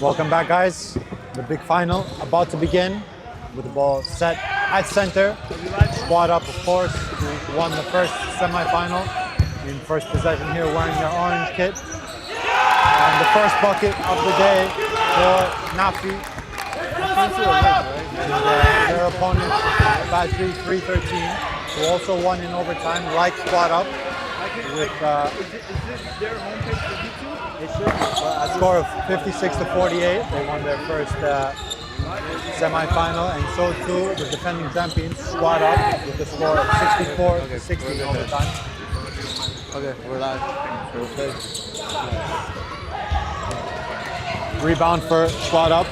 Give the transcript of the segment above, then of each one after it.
Welcome back, guys. The big final about to begin with the ball set at center. Squad up, of course, who won the first semifinal in first possession here wearing their orange kit. And the first bucket of the day for Nafi. Their opponent, Badri 313, who also won in overtime, like Squad Up. With is this their homepage for YouTube? it should be. A score of 56 to 48. They won their first semi-final, and so too the defending champions Squad Up with a score of 64 to 60 in overtime. Okay, we're live. Okay. Rebound for Squad Up.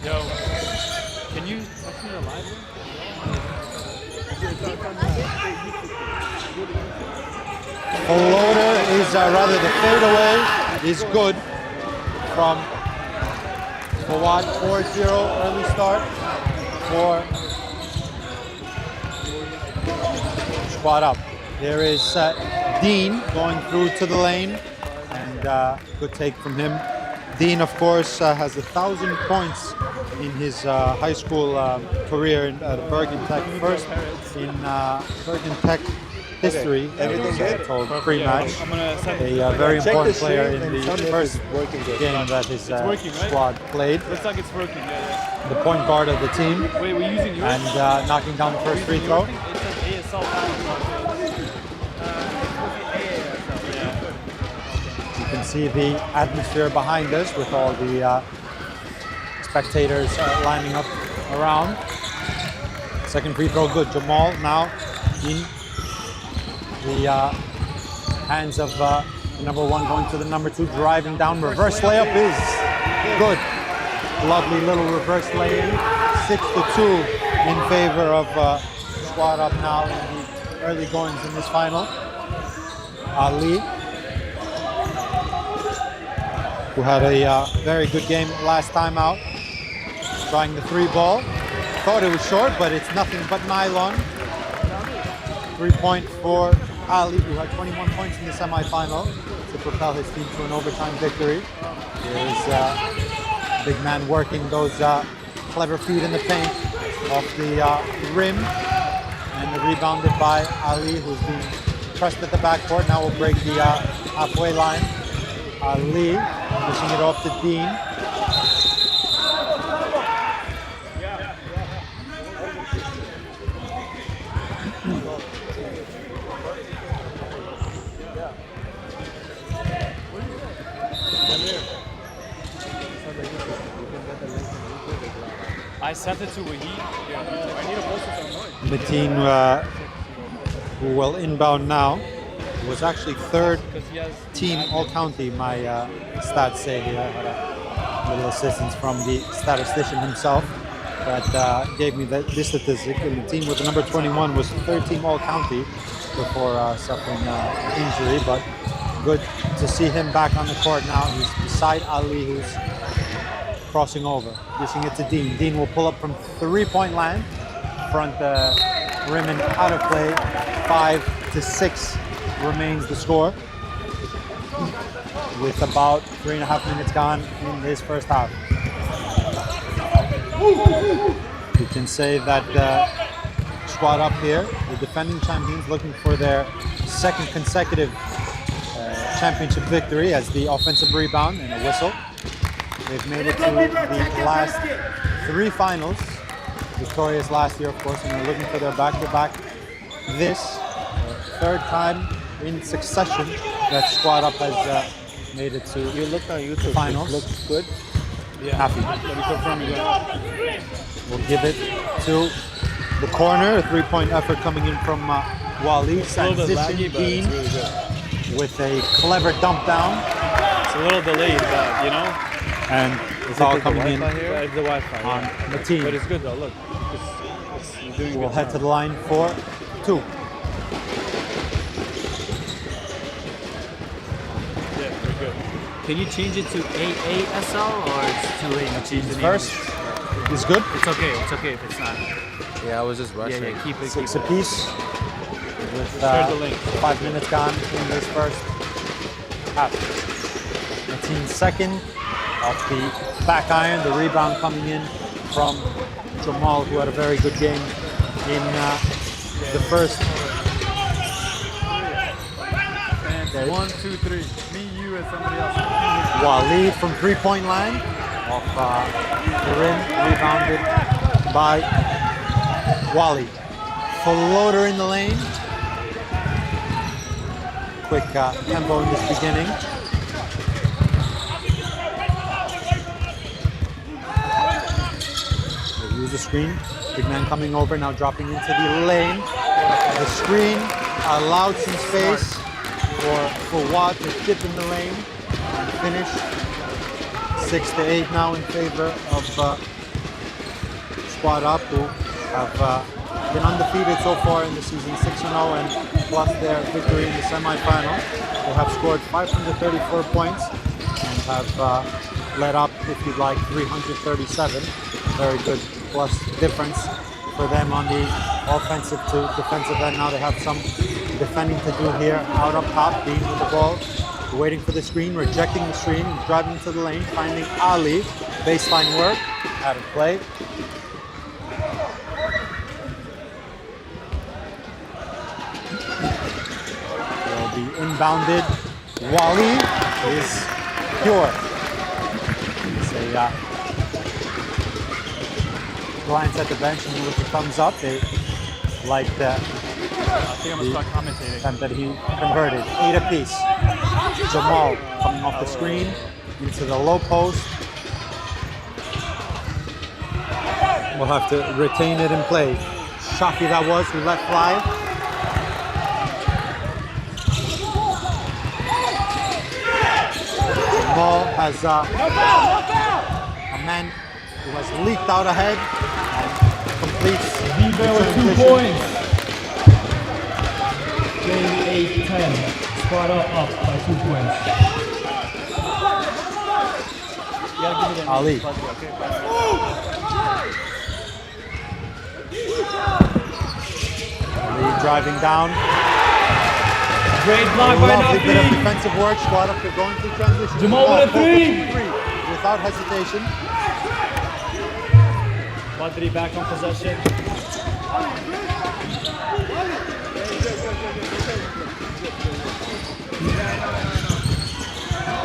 Yo, can you text me the live link? Floater is rather the fadeaway is good from Fawad 4-0 early start for Squad Up. There is Dean going through to the lane, and good take from him. Dean, of course, has 1,000 points in his high school career at Bergen Tech. First in Bergen Tech history, Everything good? told pre-match. I'm gonna send A very Check important the player stream in and tell the me if first it's working good. game that his working, right? squad played. Looks like it's working, yeah. The point guard of the team, Wait, we're using yours? and knocking down the first free throw. It says ASL panel. You can see the atmosphere behind us with all the spectators lining up around. Second free throw good. Jamal now in the hands of the number one going to the number two, driving down. Reverse layup is good. Lovely little reverse lay-in. 6-2 in favor of Squad Up now in the early goings in this final. Ali, who had a very good game last time out, trying the three ball. Thought it was short, but it's nothing but nylon. 3-point for Ali, who had 21 points in the semifinal to propel his team to an overtime victory. There's big man working those clever feet in the paint off the rim, and rebounded by Ali, who's been pressed at the backcourt. Now will break the halfway line. Ali pushing it off to Dean. I sent it to Wahid. I need a poster Mateen, who will inbound now, was actually third because he has team all-county, my stats say here. I had a little assistance from the statistician himself that gave me this statistic. And the team with the number 21 was third team all-county before suffering injury, but good to see him back on the court now. He's beside Ali, who's crossing over, dishing it to Dean. Dean will pull up from three-point land, front rim and out of play. 5-6 remains the score, with about 3.5 minutes gone in this first half. You can say that Squad Up here, the defending champions, looking for their second consecutive championship victory as the offensive rebound and a whistle. They've made it to the last three finals, victorious last year, of course, and they're looking for their back-to-back. This third time in succession that Squad Up has made it to You looked on YouTube. finals. It looks good. Yeah. Happy. Let me confirm again. We'll give it to the corner. A three-point effort coming in from Wali. It's a little bit laggy, but Dean it's really good. with a clever dump down, It's a little delayed, but you know, and it's all coming in Wi-Fi here. It's the Wi-Fi. on yeah. the team. But it's good though. Look, you're doing We'll good head now. to the line for two. Yeah, we're good. Can you change it to AASL or it's too late to change the name? First is good. It's okay. It's okay if it's not. Yeah, I was just Yeah, rushing. yeah. Keep it. Six Keep it. apiece with Share the link. 5 minutes gone in this first half. Mateen second off the back iron. The rebound coming in from Jamal, who had a very good game in the first. And 1, 2, 3. Me, you, and somebody else. Walid from three-point line off the rim, rebounded by Wally. Floater in the lane. Quick tempo in this beginning. They use the screen. Big man coming over, now dropping into the lane. The screen allowed some space for Watt to dip in the lane and finish. 6 to 8 now in favor of Squad Up, who have been undefeated so far in the season, 6-0, and plus their victory in the semifinal. They have scored 534 points and have led up, if you'd like, 337. Very good plus difference for them on the offensive to defensive end. Now they have some defending to do here. Out up top, being with the ball, waiting for the screen, rejecting the screen, driving to the lane, finding Ali. Baseline work, out of play. Will be inbounded. Wally is pure. It's a glance at the bench and with the thumbs up. They like that. I think I'm going to start commentating. Attempt that he converted. 8 apiece. Jamal coming off the screen into the low post. We'll have to retain it in play. Shafi that was, who let fly. Jamal has a man who has leaped out ahead and completes the with 2 transition. points. Game 8-10. Squad up by 2 points. You gotta give me the Ali. Ali driving down. Great block by Lovely bit of Nafi. defensive work. Squad up, they're going through transition. Jamal with a three. Without hesitation. Badri back on possession.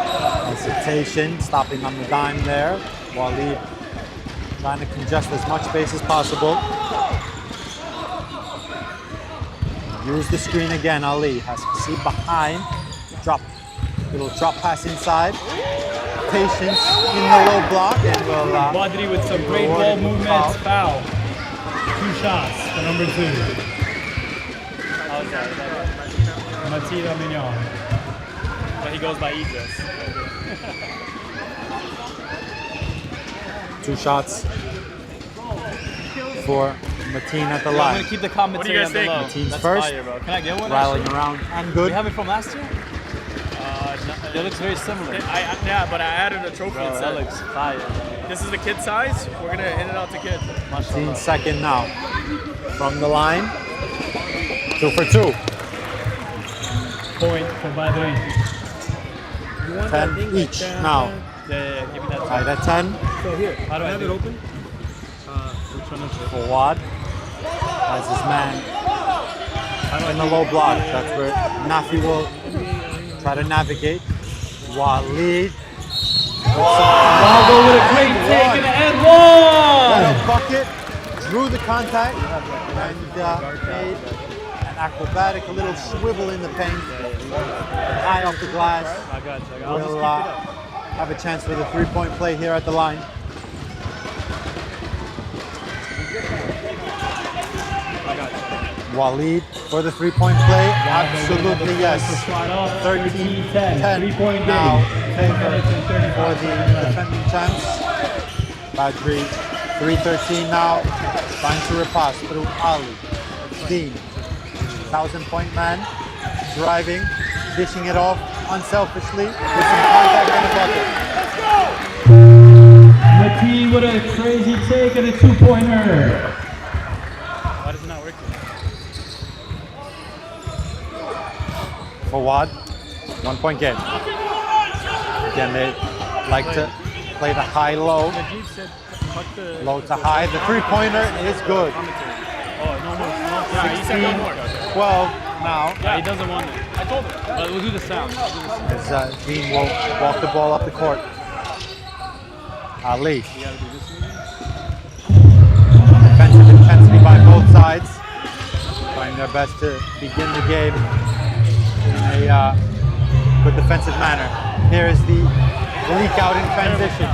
Hesitation, stopping on the dime there. Walid trying to congest as much space as possible. Use the screen again. Ali has to see behind. Little drop pass inside. Patience in the low block and will. Badri with some great ball rewarded with movements. foul. Foul. 2 shots for number 2. Matira Mignon. But he goes by Idris. 2 shots for Mateen at the I'm line. going to keep the commentary on below. Mateen's That's first. fire, bro. Can I get one? Rattling around and Do good. you have it from last year? It looks very similar. Yeah, but I added a trophy Bro, that instead. looks fire, bro. This is the kid size. We're gonna hand it out to kids. Mateen second now. From the line. 2 for 2. Point for Badri. 10 each now. Yeah, give me that. Tied at 10. How do I have it open? For Wad. As his man in the low block. That's where Nafi will try to navigate. Walid. Waldo with a great take and end one. Got a bucket. Drew the contact. And made an acrobatic little swivel in the paint. High off the glass. I got you. I'll just Will keep it up. have a chance for the 3-point play here at the line. I got you. Walid for the 3-point play. Absolutely yes. Squad up. 13-10 13-10. 3-point now game. in 10 favor minutes and 35 for the seconds left. defending champs. Badri 3:13 now. Trying to repass through Ali. Dean, 1,000-point man, driving, dishing it off unselfishly with some contact and a bucket. Mateen with a crazy take and a 2-pointer. Why is it not working? For Wad, 1-point game. Again, they like to play the high-low, Najib said cut the low to high. The three-pointer is good. Oh, no more. Yeah, he said no more. 12 now. Yeah, he doesn't want it. I told him. But we'll do the sound. As Dean will walk the ball up the court. Ali. Defensive intensity by both sides. Trying their best to begin the game in a good defensive manner. Here is the leak out in transition.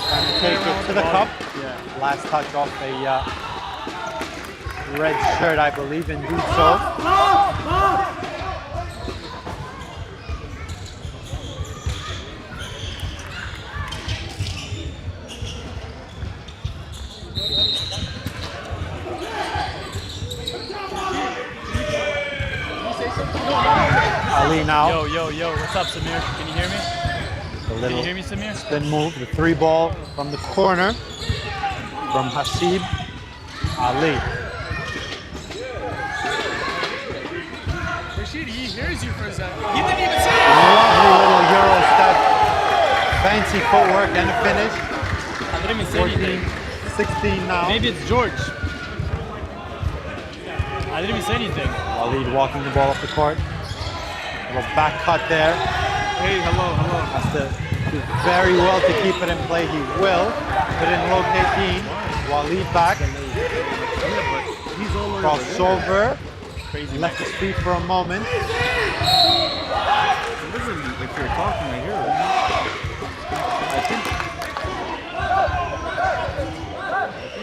Trying to take it to the cup. Last touch off a red shirt, I believe, and do so. Ali now. Yo, what's up, Samir? Can you hear me? A Can little you hear me, Samir? spin move. The three ball from the corner from Hasib. Ali. Rashid, he hears you for a second. He didn't even say Lovely little Euro step. Fancy footwork and a finish. I didn't even say 14, anything. 16 now. Maybe it's George. I didn't even say anything. Walid walking the ball up the court. Little back cut there. Hey, hello. Has to do very well to keep it in play. He will. Put in locate Dean. Walid back. He's all Crossover. Crazy. Left his feet for a moment. Listen, if you're talking, I hear it. I think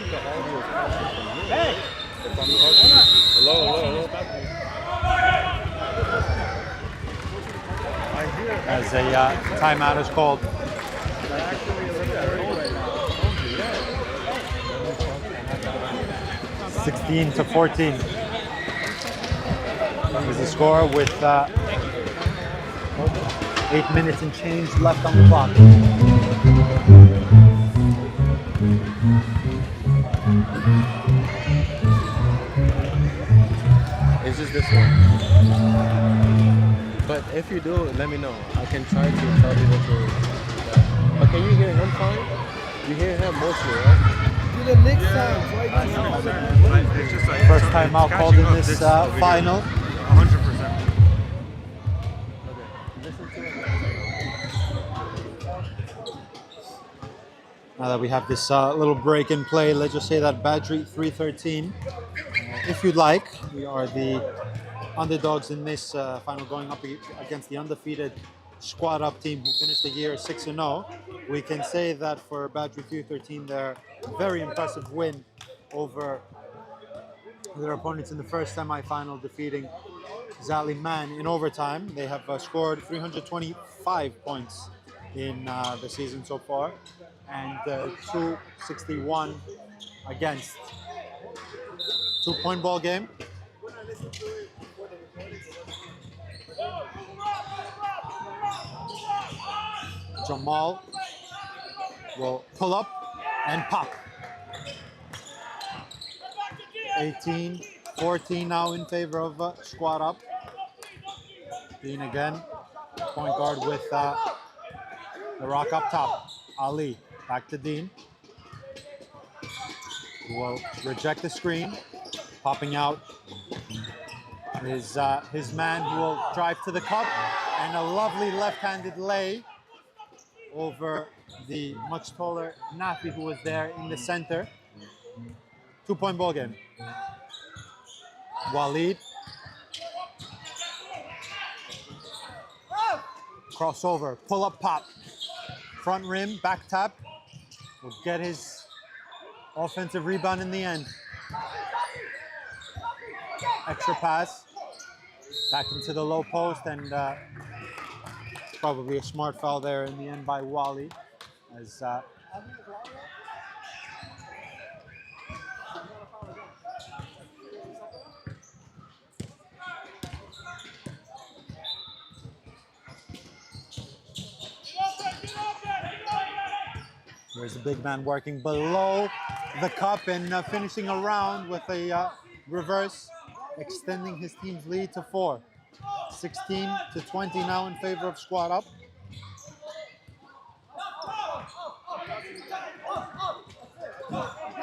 the audio is coming from here. Hey! If I'm talking. Hello. I hear it. As a timeout is called. Actually, a little dirty right now. 16 to 14 is the score with 8 minutes and change left on the clock. It's just this one. But if you do, let me know. I can try to tell people to. But can you hear him fine? You hear him mostly, right? The next time. It's just like First time out called in this final. 100%. Now that we have this little break in play, let's just say that Badri 313. If you'd like, we are the underdogs in this final, going up against the undefeated squad up team who finished the year 6-0. We can say that for Badri 313, their very impressive win over their opponents in the first semi-final, defeating Zaliman in overtime. They have scored 325 points in the season so far, and 261 against. 2-point ball game. Jamal will pull up and pop. 18-14 now in favor of squad up. Dean again, point guard with the rock up top. Ali, back to Dean. Who will reject the screen. Popping out is his man, who will drive to the cup, and a lovely left-handed lay over the much taller Nafi, who was there in the center. 2-point ball game. Walid. Crossover, pull up pop. Front rim, back tap. Will get his offensive rebound in the end. Extra pass. Back into the low post, and probably a smart foul there in the end by Wally. As there's the big man working below the cup and finishing around with a reverse, extending his team's lead to 4. 16-20 now in favor of squad up.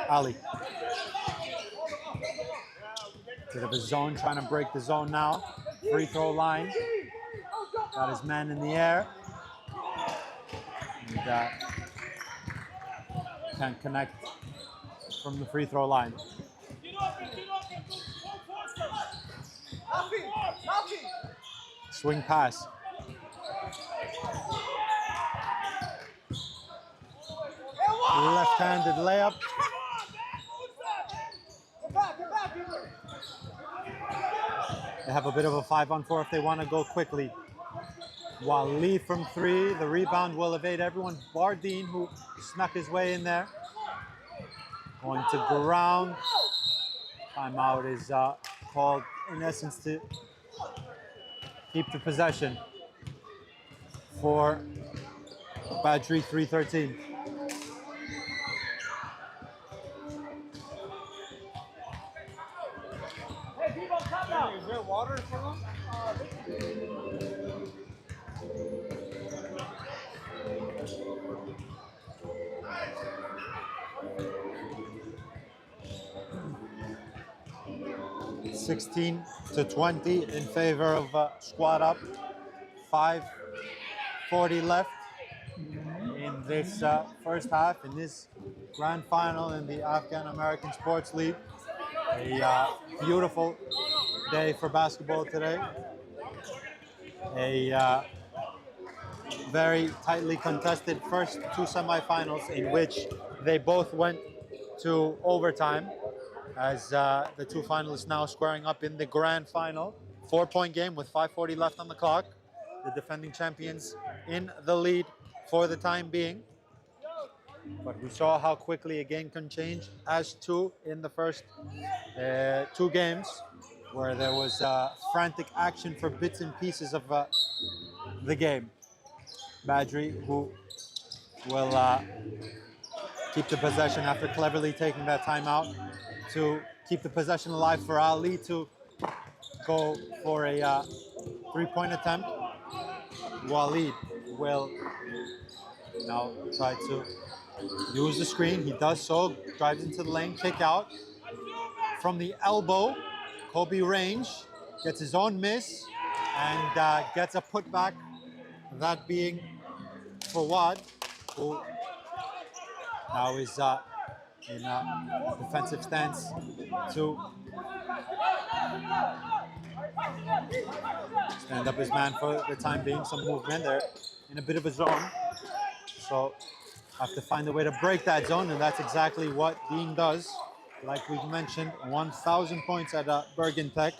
Ali. Bit of a zone, trying to break the zone now. Free throw line. Got his man in the air. And can't connect from the free throw line. Swing pass. Left-handed layup. They have a bit of a 5-on-4 if they want to go quickly. Waleed from three. The rebound will evade everyone. Bardeen, who snuck his way in there. Going to ground. Timeout is called, in essence, to keep the possession for Badri 313. Is there water for them? 16-20 in favor of Squad Up. 5:40 left in this first half, in this grand final in the Afghan American Sports League. A beautiful day for basketball today. A very tightly contested first two semifinals in which they both went to overtime, as the two finalists now squaring up in the grand final. 4-point game with 5:40 left on the clock. The defending champions in the lead for the time being. But we saw how quickly a game can change, as two in the first two games, where there was frantic action for bits and pieces of the game. Badri, who will keep the possession after cleverly taking that timeout to keep the possession alive for Ali to go for a three-point attempt. Waleed will now try to use the screen. He does so, drives into the lane, kick out. From the elbow, Kobe range, gets his own miss, and gets a putback. That being Fawad, who now is in a defensive stance to stand up his man for the time being. Some movement there in a bit of a zone. So have to find a way to break that zone, and that's exactly what Dean does. Like we mentioned, 1,000 points at Bergen Tech.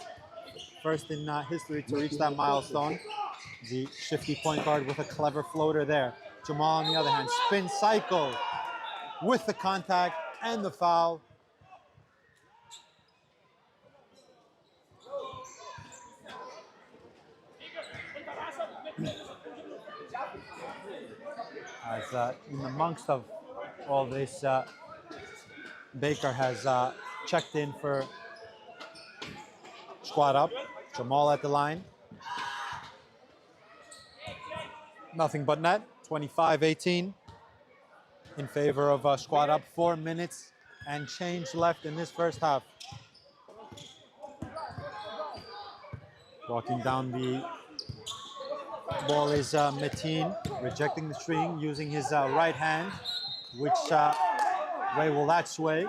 First in history to reach that milestone. The shifty point guard with a clever floater there. Jamal, on the other hand, spin cycle with the contact and the foul. As in amongst of all this, Baker has checked in for Squad Up. Jamal at the line. Nothing but net. 25-18 in favor of Squad Up. 4 minutes and change left in this first half. Walking down the ball is Mateen, rejecting the screen, using his right hand. Which way will that sway?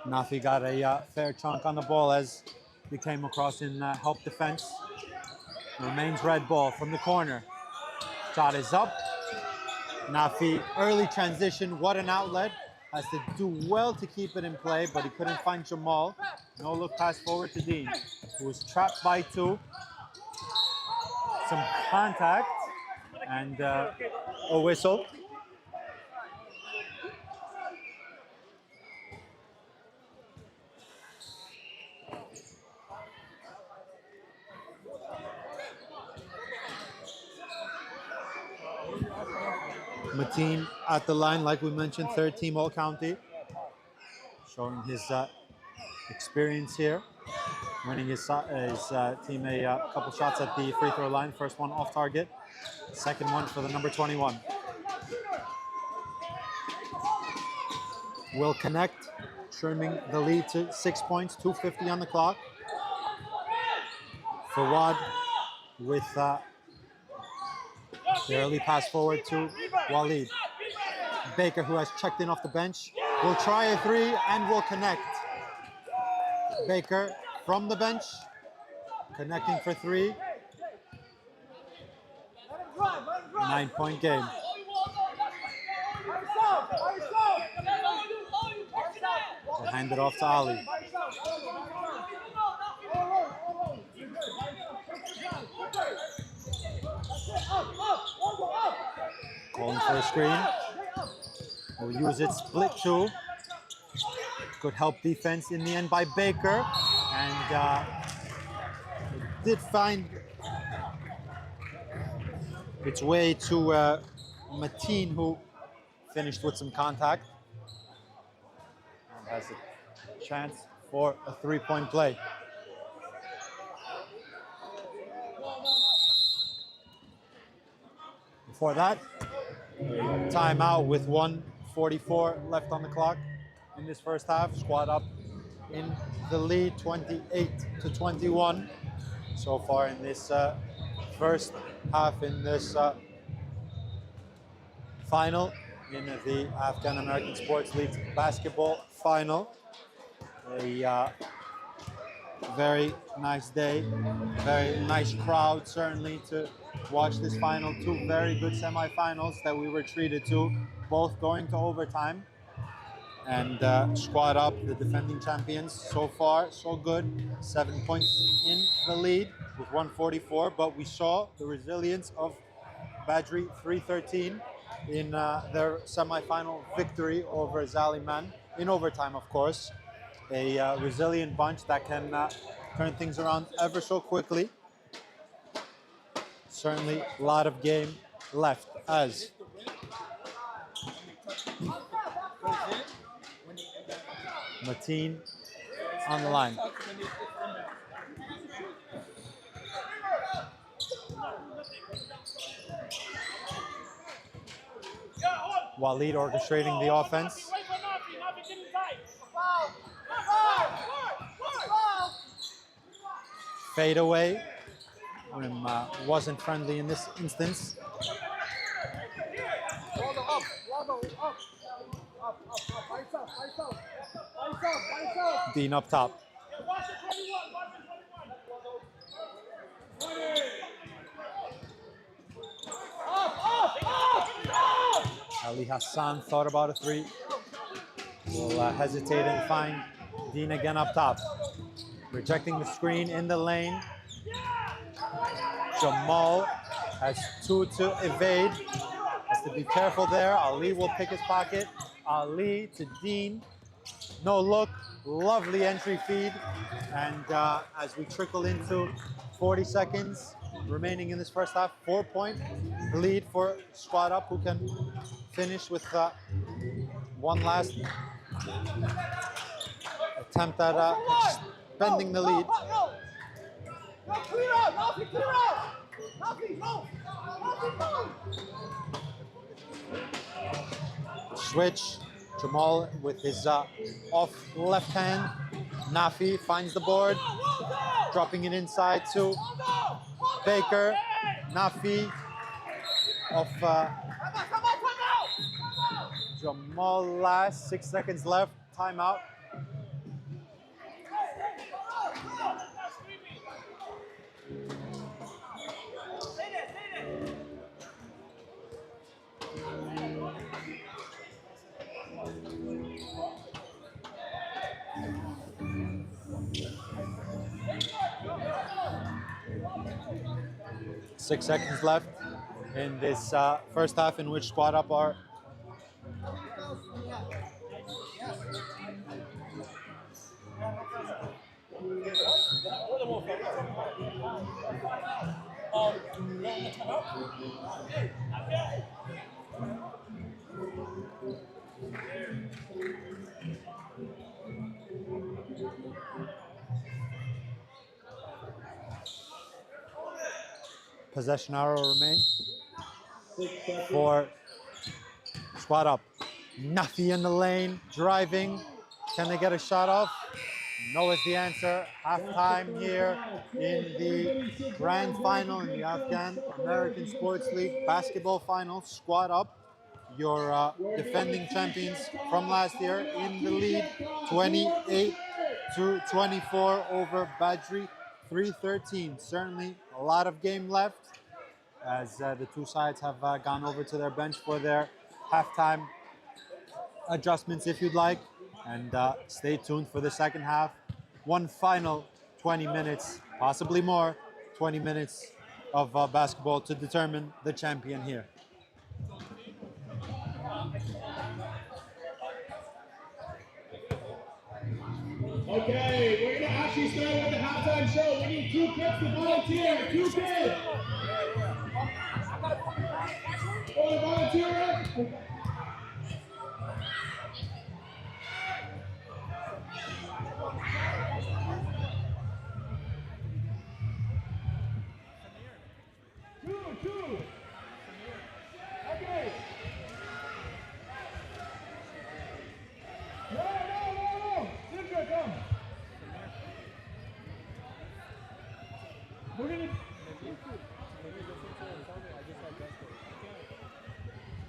Nafi got a fair chunk on the ball as he came across in help defense. Remains red ball from the corner. Shot is up. Nafi, early transition, what an outlet. Has to do well to keep it in play, but he couldn't find Jamal. No look pass forward to Dean, who was trapped by two. Some contact and a whistle. Mateen at the line, like we mentioned, third team All-County. Showing his experience here. Winning his team a couple shots at the free throw line. First one off target. Second one for the number 21. will connect, trimming the lead to 6 points, 2:50 on the clock. Fawad with the early pass forward to Waleed. Baker, who has checked in off the bench, will try a three and will connect. Baker from the bench, connecting for three. 9-point game. We'll hand it off to Ali. Calling for a screen. We'll use it split two. Good help defense in the end by Baker. And it did find its way to Mateen, who finished with some contact. And has a chance for a three-point play. Before that, timeout with 1:44 left on the clock in this first half. Squad up in the lead, 28-21 so far in this first half in this final in the Afghan American Sports League basketball final. A very nice day, very nice crowd certainly to watch this final. Two very good semifinals that we were treated to, both going to overtime. And Squad Up, the defending champions, so far so good. 7 points in the lead with 1:44, but we saw the resilience of Badri 313 in their semifinal victory over Zaliman in overtime, of course. A resilient bunch that can turn things around ever so quickly. Certainly a lot of game left as Mateen on the line. Waleed orchestrating the offense. Fade away. Rim wasn't friendly in this instance. Dean up top. Ali Hassan thought about a three. Will hesitate and find Dean again up top. Rejecting the screen in the lane. Jamal has two to evade. Has to be careful there. Ali will pick his pocket. Ali to Dean. No look. Lovely entry feed. And as we trickle into 40 seconds remaining in this first half, 4-point lead for Squad Up, who can finish with one last attempt at bending the lead. Switch. Jamal with his off left hand. Nafi finds the board. Dropping it inside to Baker. Nafi off Jamal last. 6 seconds left. Timeout. Six seconds left in this first half in which Squad Up are possession arrow remain for Squad Up. Nuffy in the lane, driving. Can they get a shot off? No is the answer. Halftime here in the grand final in the Afghan American Sports League basketball final. Squad up. Your defending champions from last year in the lead, 28-24 over Badri, 3-13. Certainly a lot of game left as the two sides have gone over to their bench for their halftime adjustments, if you'd like. And stay tuned for the second half. One final 20 minutes, possibly more, 20 minutes of basketball to determine the champion here. Okay, we're gonna actually start with the halftime show. We need 2 kids to volunteer. 2 kids. Oh, the volunteer. Two. Okay. No. Sandra, come. We're gonna.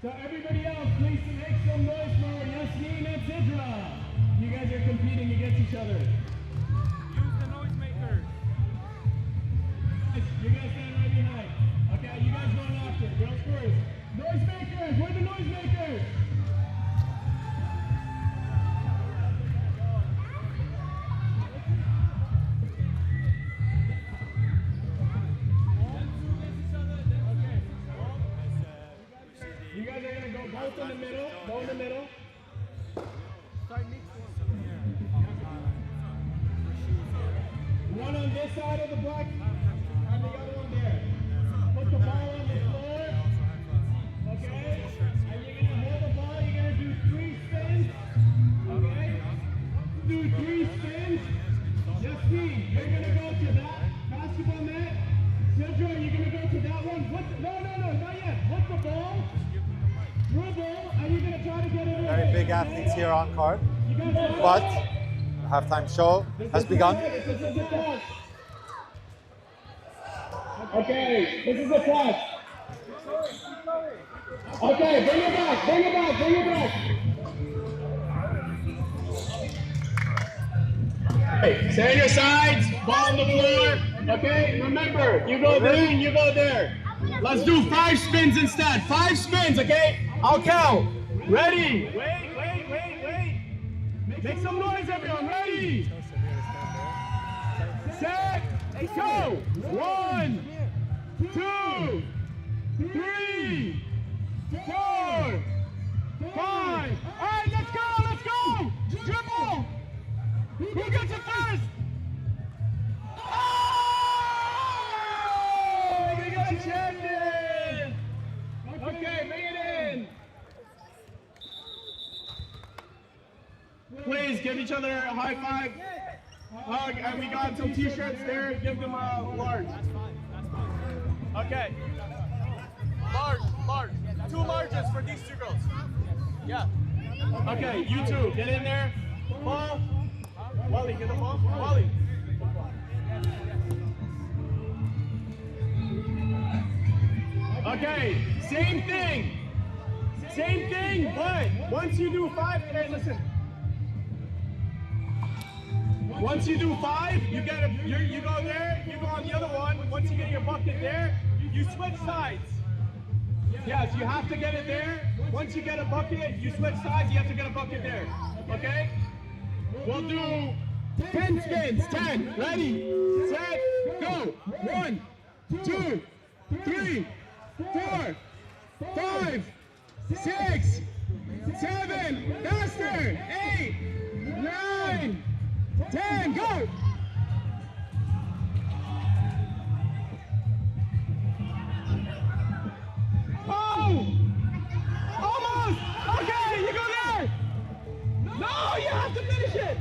So everybody else, please make some noise for Yasmin and Sidra. You guys are competing against each other. Use the noisemaker. You guys stand right behind. Okay, you guys run after. Girls first. Noisemakers, where are the noisemakers? You guys are gonna go both in the middle. Go in the middle. One on this side of the block and the other one there. Put the ball on the floor. Okay? And you're gonna hold the ball, you're gonna do 3 spins. Okay? Do 3 spins. Justine, you're gonna go to that basketball net. Sidra, you're gonna go to that one. No, not yet. Hit the ball. Dribble, and you're gonna try to get it in. Very big athletes here on card, but the halftime show has begun. This is a test. Okay, this is a test. Okay, bring it back. Okay, stay on your sides, ball on the floor. Okay, remember, you go there and you go there. Let's do 5 spins instead. 5 spins, okay? I'll count. Ready? Wait. Make some noise, everyone. Ready? Set, go. 1, 2, 3, 4, 5. All right, let's go. Dribble. Who gets it first? Oh! We got a champion! Okay, bring it in. Please give each other a high five. Hug, and we got some t-shirts there. Give them a large. That's fine. Okay. Large. 2 larges for these 2 girls. Yeah. Okay, you two, get in there. Ball. Wally, get the ball. Wally. Okay, same thing, but once you do 5, okay, listen. Once you do 5, you go there, you go on the other one. Once you get your bucket there, you switch sides. Yes, you have to get it there. Once you get a bucket, you switch sides, you have to get a bucket there. Okay? We'll do 10 spins. 10. Ready, set, go. 1, 2, 3, 4, 5, 6, 7, faster, 8, 9, 10, go! Oh! Almost! Okay, you go there! No, you have to finish it!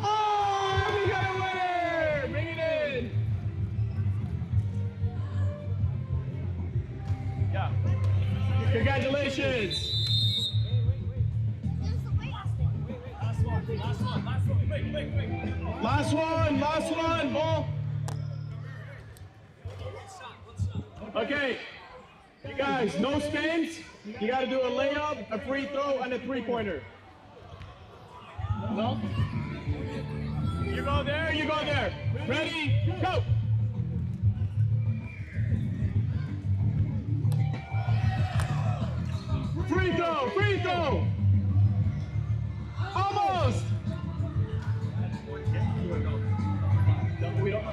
Oh, we got a winner! Bring it in! Congratulations. Last one, ball. Okay, you guys, no spins. You got to do a layup, a free throw, and a three-pointer. No? You go there, you go there. Ready, go. Free throw, free throw. Almost. We don't.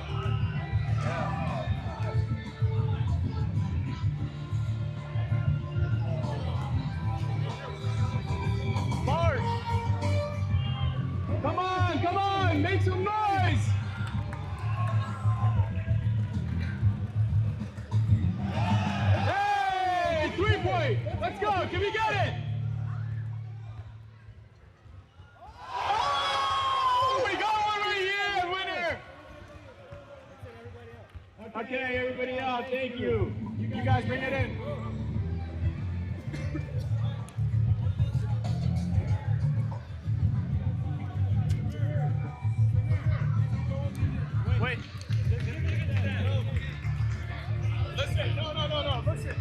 Mark. Come on, make some noise. Hey, 3-point. Let's go. Can we get it? Okay, everybody out, thank you. You guys bring it in. Wait. Listen, no, listen.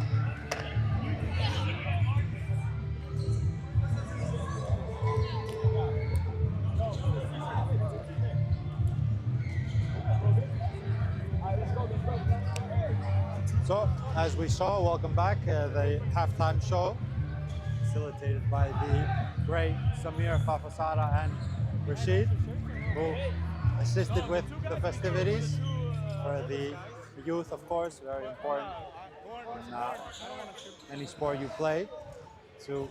So, as we saw, welcome back, the halftime show, facilitated by the great Samir, Fafasada, and Rashid, who assisted with the festivities for the youth, of course, very important in any sport you play. To,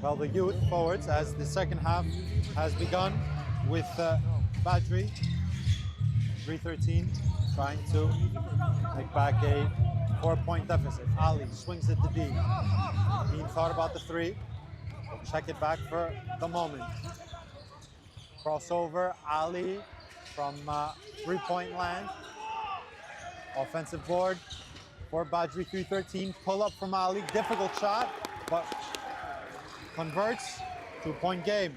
well, the youth forwards, as the second half has begun with Badri, 3-13, trying to make back a 4-point deficit. Ali swings it to Dean. Dean thought about the three. We'll check it back for the moment. Crossover, Ali from 3-point land. Offensive board for Badri, 3-13. Pull up from Ali, difficult shot, but converts. 2-point game.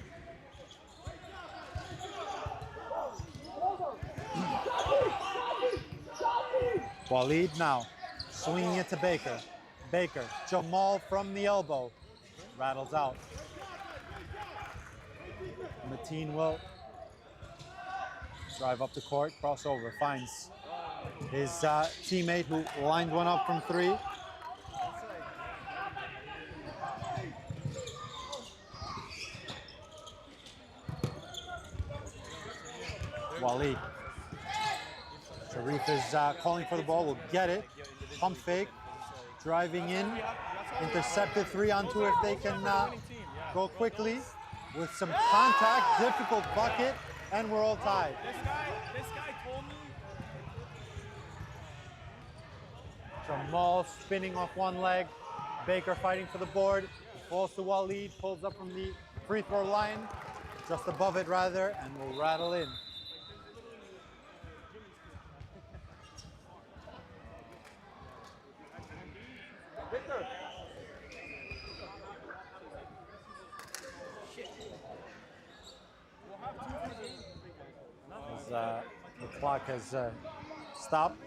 Walid now, swinging it to Baker. Baker, Jamal from the elbow, rattles out. Mateen will drive up the court, crossover, finds his teammate who lined one up from three. Walid. Sharif is calling for the ball, will get it. Pump fake, driving in, intercepted 3-on-2 if they can go quickly with some contact, difficult bucket, and we're all tied. This guy told me. Jamal spinning off one leg, Baker fighting for the board, falls to Walid, pulls up from the free throw line, just above it rather, and will rattle in. As, the clock has stopped.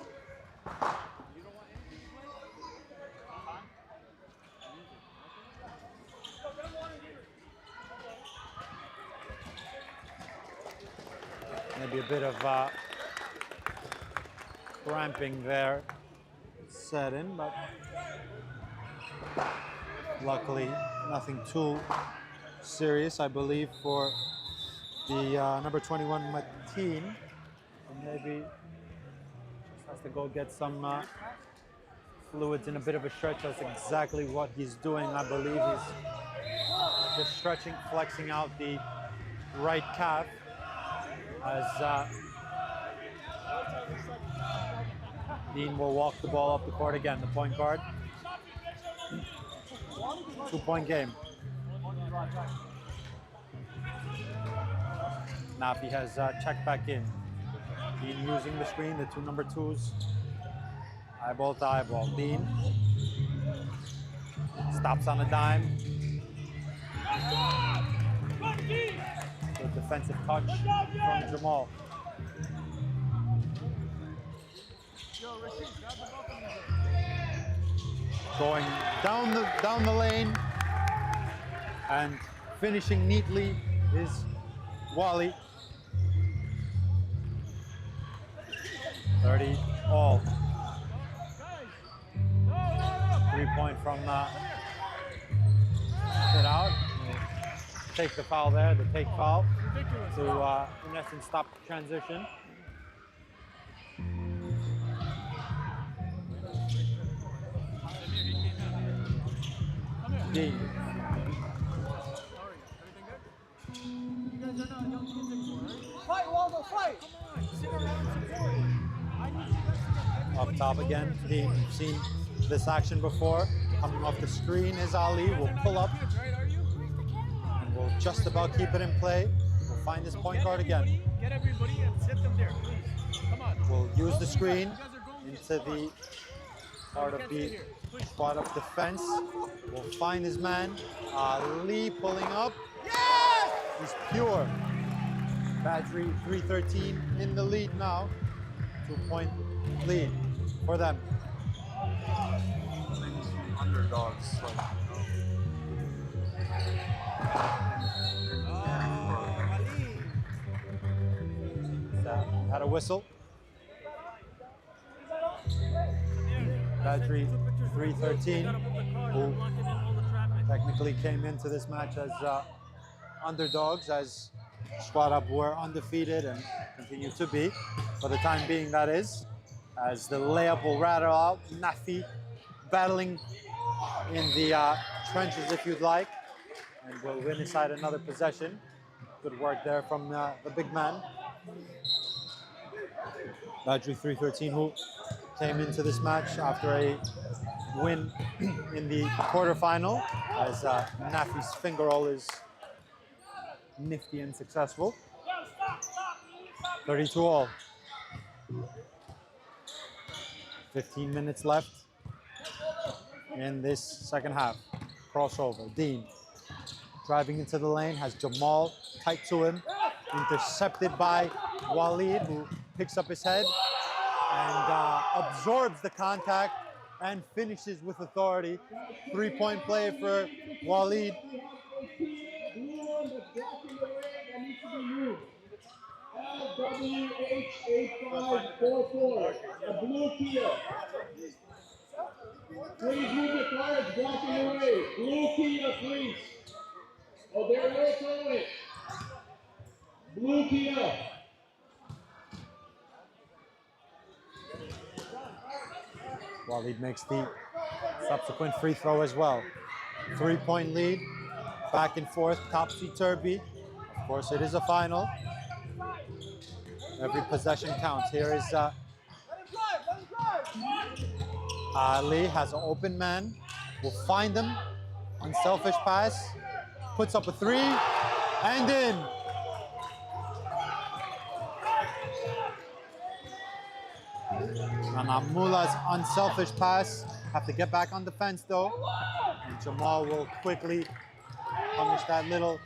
Maybe a bit of cramping there set in, but luckily nothing too serious, I believe, for the number 21 Mateen. Maybe just has to go get some fluids in a bit of a stretch. That's exactly what he's doing. I believe he's just stretching, flexing out the right calf as Dean will walk the ball up the court again, the point guard. 2-point game. Nafi has checked back in. Dean using the screen, the two number twos. Eyeball to eyeball. Dean Stops on a dime. Good defensive touch from Jamal. Going down the lane and finishing neatly is Wally. 30 all. 3-point from it out. Take the foul there, the take foul to in essence stop the transition. D. Fight, Waldo, fight! Up top again, Dean. You've seen this action before. Coming off the screen is Ali. Will pull up and will just about keep it in play. We'll find his point guard again. Get everybody and sit them there, please. Come on. Will use the screen into the part of the spot of defense. Will find his man. Ali pulling up. He's pure. Badri 3-13 in the lead now. 2-point lead for them. Underdogs. Had a whistle. Badri 3-13, who technically came into this match as underdogs, as Squad Up were undefeated and continue to be, for the time being that is, as the layup will rattle out. Nafi battling in the trenches if you'd like, and will win inside another possession. Good work there from the big man. Badri 3-13, who came into this match after a win in the quarterfinal, as Nafi's finger roll is nifty and successful. 32 all. 15 minutes left in this second half. Crossover. Dean driving into the lane, has Jamal tight to him. Intercepted by Walid, who picks up his head and absorbs the contact and finishes with authority. 3-point play for Walid. LWH8544, a blue Kia. Please move the car, it's blocking the way. Blue Kia, please. Oh, there it is. Blue Kia. Walid makes the subsequent free throw as well. 3-point lead, back and forth, topsy-turvy. Of course, it is a final. Every possession counts. Here is Ali, has an open man, will find him. Unselfish pass, puts up a three, and in. Ranamula's unselfish pass. Have to get back on defense though. And Jamal will quickly punish that little.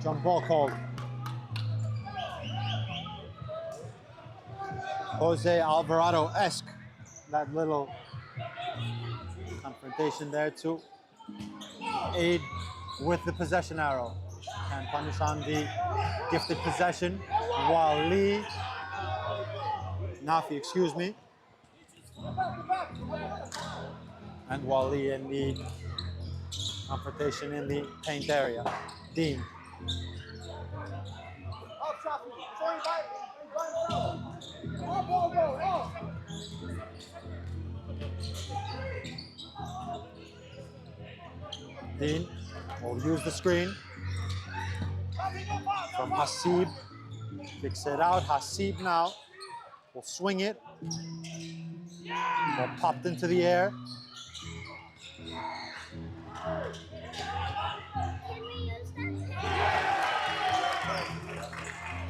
Jump ball called. Jose Alvarado-esque. That little confrontation there to aid with the possession arrow. And punish on the gifted possession. Wali. Nafi, excuse me. And Wali in the confrontation in the paint area. Dean. Dean will use the screen from Hasib. Kicks it out. Hasib now will swing it. Ball popped into the air.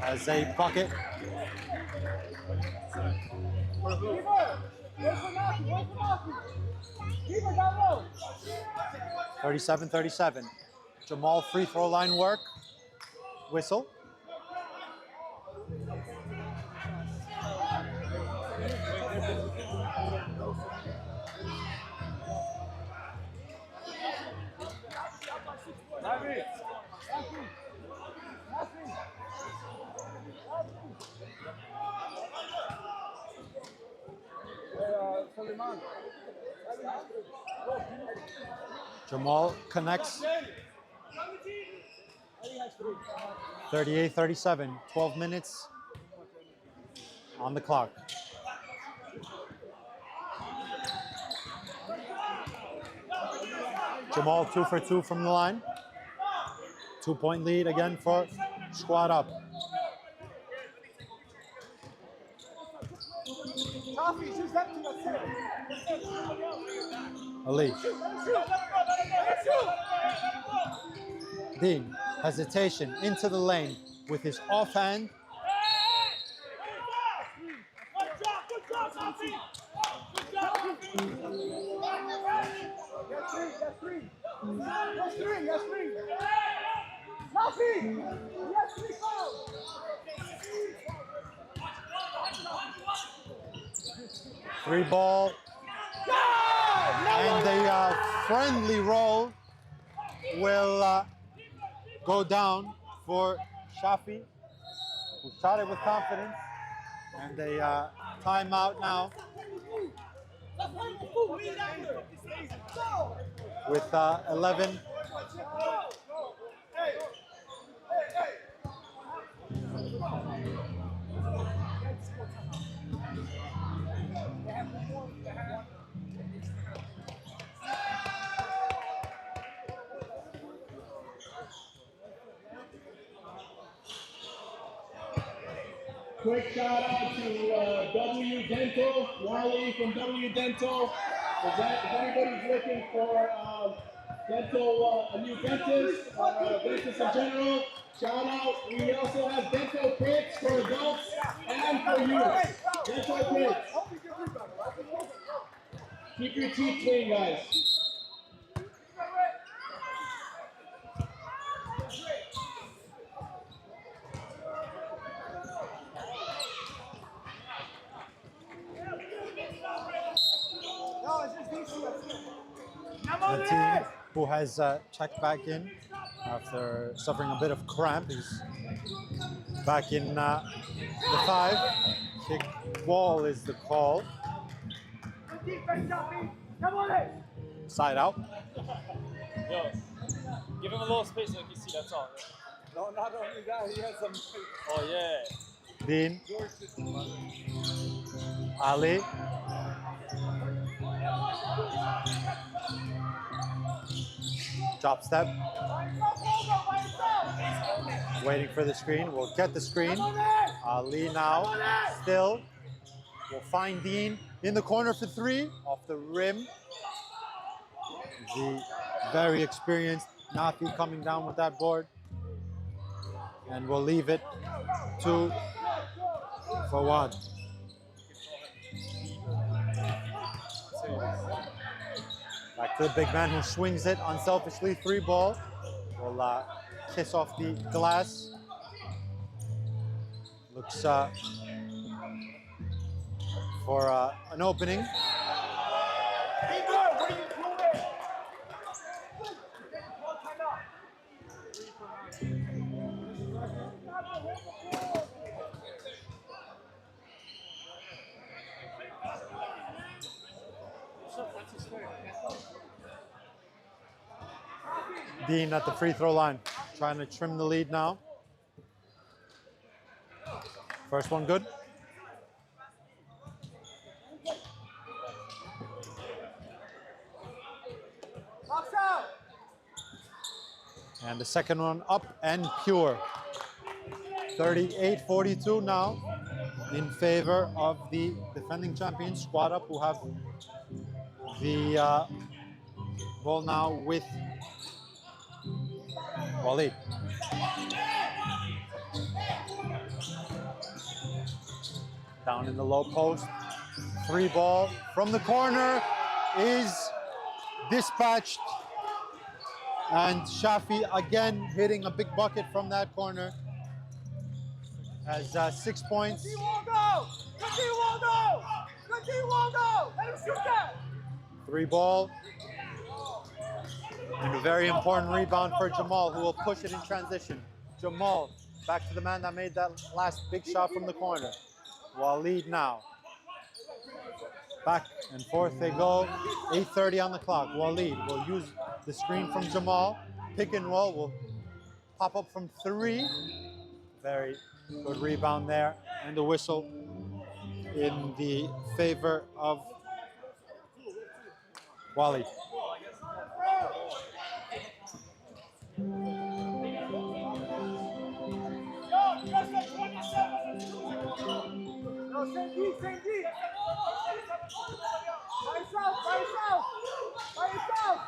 As a bucket Keeper down low. 37-37. Jamal free throw line work. Whistle. Jamal connects. 38-37. 12 minutes on the clock. Jamal 2 for 2 from the line. 2-point lead again for Squad Up. Ali. Dean, hesitation into the lane with his offhand. Three ball. And the friendly roll will go down for Shafi, who shot it with confidence. And a timeout now with 11. Quick shout out to W Dental, Wally from W Dental. If anybody's looking for dental, a new dentist, dentist in general, shout out. We also have dental kits for adults and for youth. Dental kits. Keep your teeth clean, guys. The team who has checked back in after suffering a bit of cramp is back in the 5. Kick ball is the call. Side out. Yo, give him a little space like you see, that's all. No, not only that, he has some. Oh, yeah. Dean. Ali. Drop step. Waiting for the screen. We'll get the screen. Ali now. Still. We'll find Dean in the corner for 3. Off the rim. The very experienced Nafi coming down with that board. And we'll leave it 2 for 1. Back to the big man who swings it unselfishly. 3 ball. Will kiss off the glass. Looks for an opening. Dean at the free throw line, trying to trim the lead now. First one good. And the second one up and pure. 38-42 now in favor of the defending champions, Squad Up, who have the ball now with Walid. Down in the low post. 3 ball from the corner is dispatched. And Shafi again hitting a big bucket from that corner. Has 6 points. Good D, Waldo! Good D, Waldo! Good D, Waldo! Let him shoot that! 3 ball. And a very important rebound for Jamal, who will push it in transition. Jamal back to the man that made that last big shot from the corner. Waleed now. Back and forth they go. 8:30 on the clock. Waleed will use the screen from Jamal. Pick and roll will pop up from 3. Very good rebound there. And the whistle in the favor of Waleed. No, same D, same D. By yourself, by yourself, by yourself.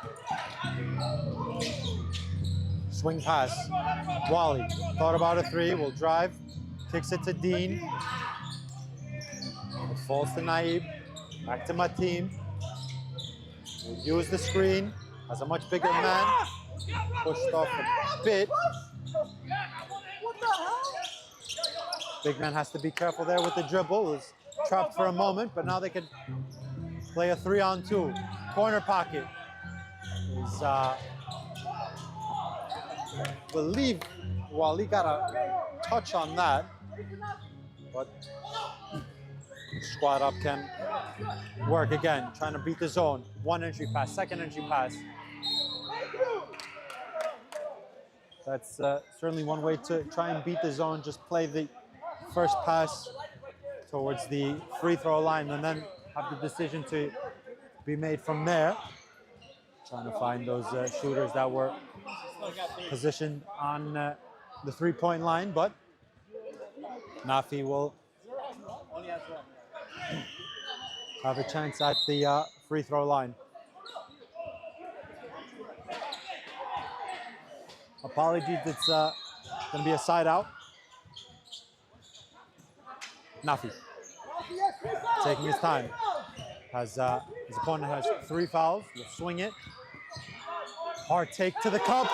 Swing pass. Wally thought about a 3, will drive, kicks it to Dean. It falls to Naib. Back to Mateen. Will use the screen. Has a much bigger man. Pushed off a bit. What the hell? Big man has to be careful there with the dribble. Was trapped for a moment, but now they can play a 3-on-2. Corner pocket. Is believe Wally got a touch on that, but squad up can work again, trying to beat the zone. 1 entry pass, 2nd entry pass. That's certainly one way to try and beat the zone. Just play the first pass towards the free throw line and then have the decision to be made from there. Trying to find those shooters that were positioned on the 3-point line, but Nafi will have a chance at the free throw line. Apologies, it's going to be a side out. Nafi taking his time. His opponent has 3 fouls. Will swing it. Hard take to the cup.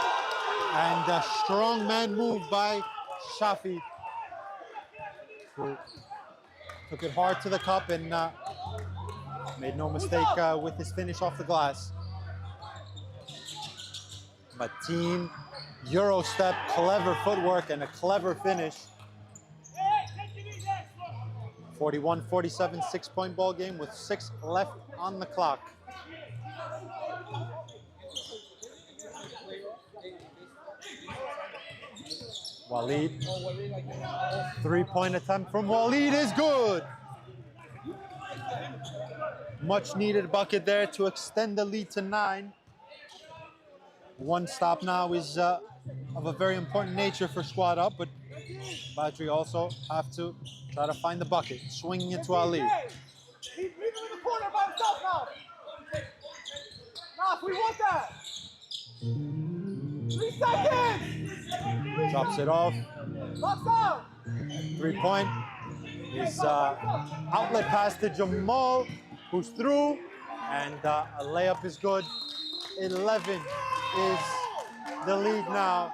And a strong man move by Shafi, who took it hard to the cup and made no mistake with his finish off the glass. Mateen, Euro step, clever footwork, and a clever finish. 41-47, 6-point ball game with 6 left on the clock. Waleed, 3-point attempt from Waleed is good. Much needed bucket there to extend the lead to 9. One stop now is of a very important nature for squad up, but Badri also have to try to find the bucket. Swinging it to Ali. Leave him in the corner by himself now. Nah, we want that. 3 seconds. Drops it off. Box out. 3-point. His outlet pass to Jamal, who's through, and a layup is good. 11 is the lead now.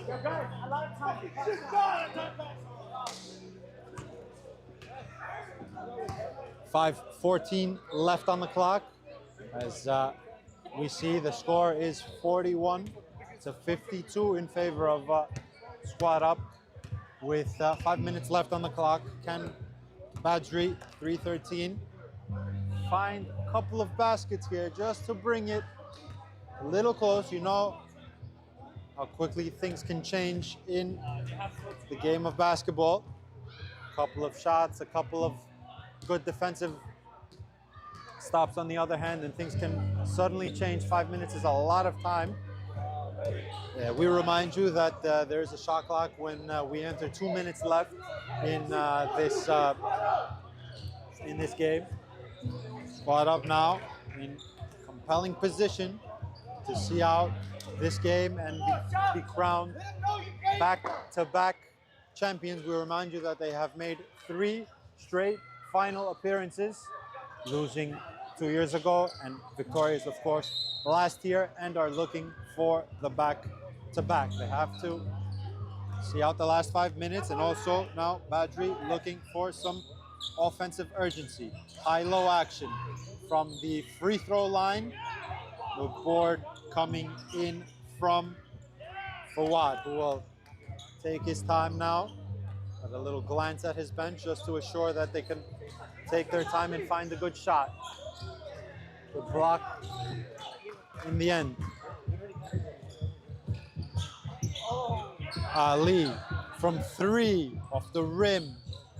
A lot of time. 5:14 left on the clock. As we see, the score is 41-52 in favor of squad up. With 5 minutes left on the clock, can Badri, 3:13, find a couple of baskets here just to bring it a little close. You know how quickly things can change in the game of basketball. A couple of shots, a couple of good defensive stops on the other hand, and things can suddenly change. 5 minutes is a lot of time. We remind you that there is a shot clock when we enter 2 minutes left in this in this game. Squad up now in compelling position to see out this game and be crowned back-to-back champions. We remind you that they have made 3 straight final appearances, losing 2 years ago and victorious, of course, last year, and are looking for the back-to-back. They have to see out the last 5 minutes, and also now Badri looking for some offensive urgency. High-low action from the free throw line. The board coming in from Fawad, who will take his time now. Have a little glance at his bench just to assure that they can take their time and find a good shot. Good block in the end. Ali from 3 off the rim.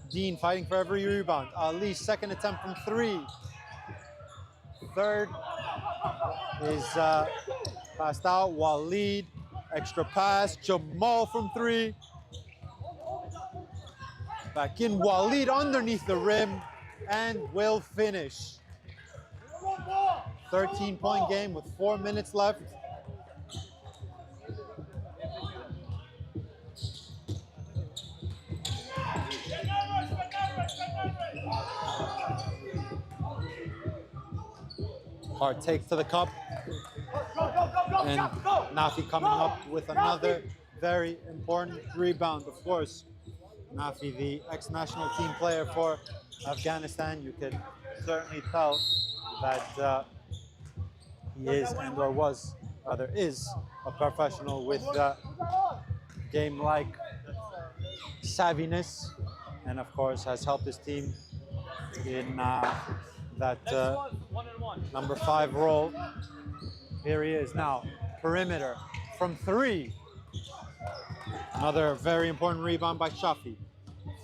Dean fighting for every rebound. Ali's second attempt from 3. Third is passed out. Walid, extra pass. Jamal from 3. Back in. Walid underneath the rim and will finish. 13-point game with 4 minutes left. Hard takes to the cup. And Nafi coming up with another very important rebound. Of course, Nafi, the ex-national team player for Afghanistan, you can certainly tell that he is and/or was, rather is, a professional with game-like savviness, and of course has helped his team in that number 5 role. Here he is now, perimeter from 3. Another very important rebound by Shafi.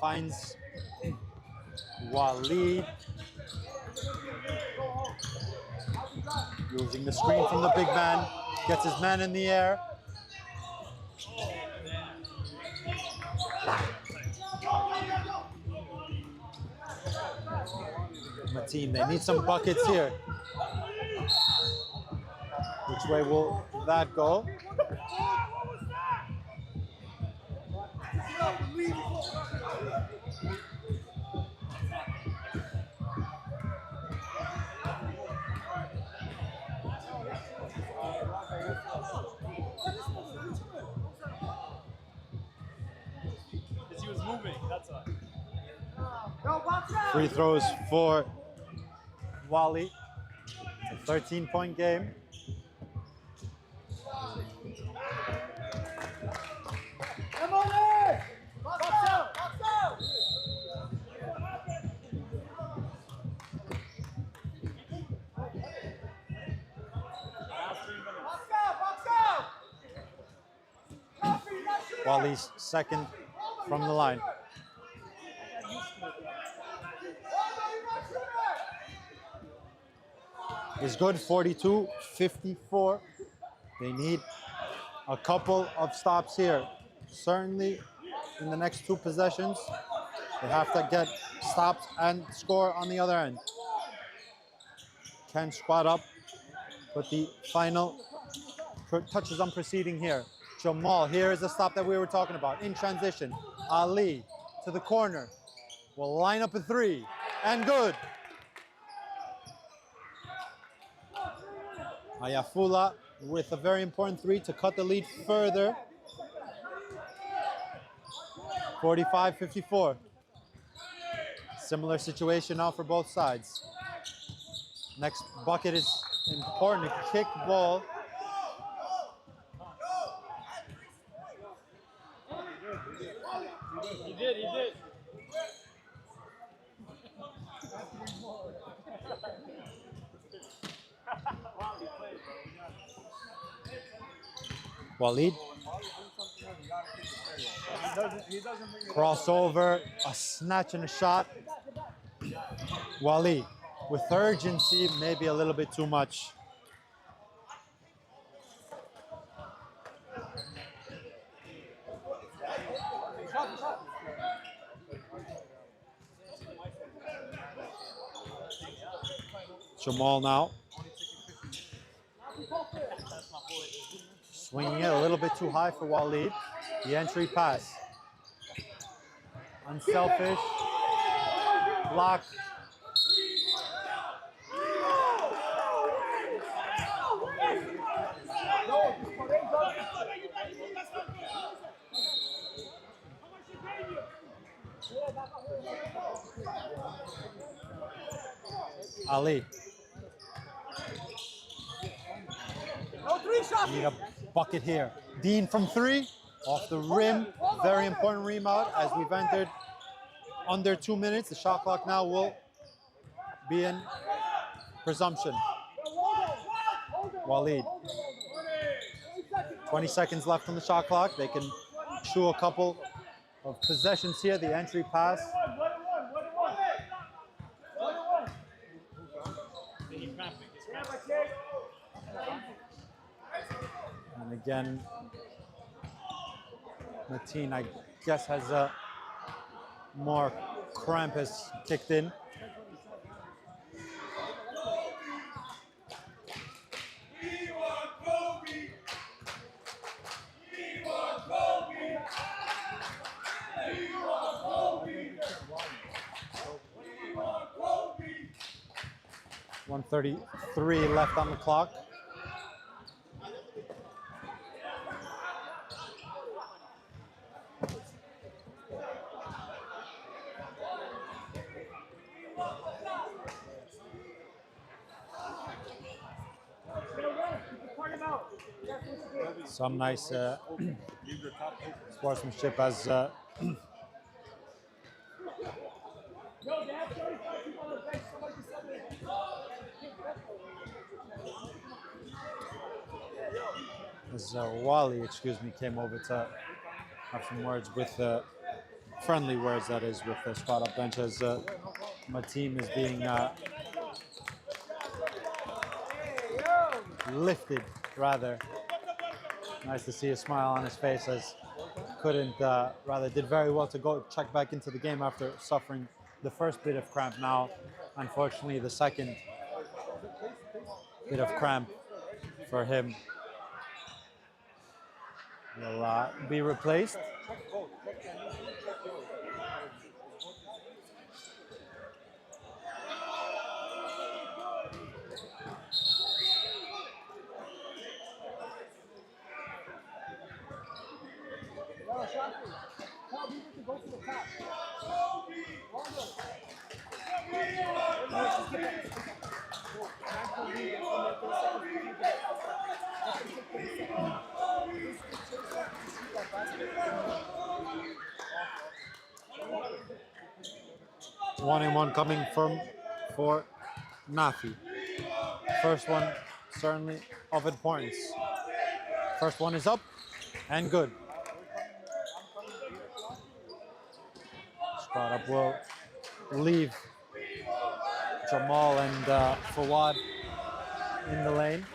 Finds Walid. Using the screen from the big man. Gets his man in the air. Mateen, they need some buckets here. Which way will that go? Because he was moving, that's why. Free throws for Wally. It's a 13-point game. Wally's second from the line. Is good, 42-54. They need a couple of stops here. Certainly in the next 2 possessions, they have to get stops and score on the other end. Can squat up, but the final touches on proceeding here. Jamal, here is the stop that we were talking about. In transition, Ali to the corner. Will line up a 3, and good. Ayafullah with a very important 3 to cut the lead further. 45-54. Similar situation now for both sides. Next bucket is important. A kick ball. He did. Walid. Crossover, a snatch and a shot. Walid with urgency, maybe a little bit too much. Jamal now. Swinging it a little bit too high for Waleed. The entry pass. Unselfish. Block. Ali. Need a bucket here. Dean from 3. Off the rim. Very important rebound as we've entered under 2 minutes. The shot clock now will be in presumption. Waleed. 20 seconds left on the shot clock. They can chew a couple of possessions here. The entry pass. And again, Mateen, I guess, has more cramp has kicked in. .133 left on the clock. Some nice sportsmanship as Wally, came over to have some words with friendly words, that is, with the spot up bench as my team is being lifted, rather. Nice to see a smile on his face as did very well to go check back into the game after suffering the first bit of cramp. Now, unfortunately, the second bit of cramp for him will be replaced. One and one coming for Nafi. First one certainly of importance. First one is up and good. Spot up will leave Jamal and Fawad in the lane.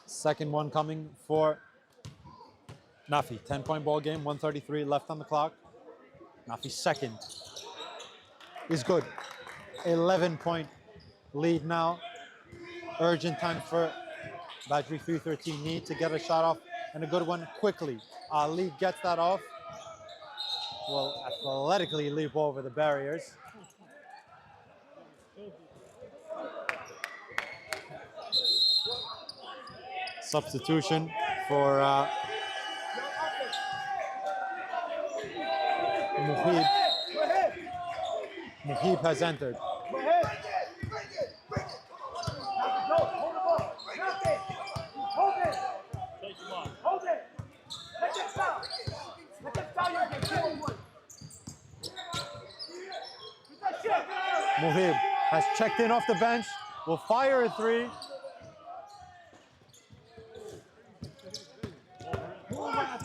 Second one coming for Nafi. 10-point ball game, 1:33 left on the clock. Nafi's second is good. 11-point lead now. Urgent time for Badri 313. Need to get a shot off and a good one quickly. Ali gets that off. Will athletically leap over the barriers. Substitution for Muhib. Muhib has entered. Muhib has checked in off the bench, will fire a three.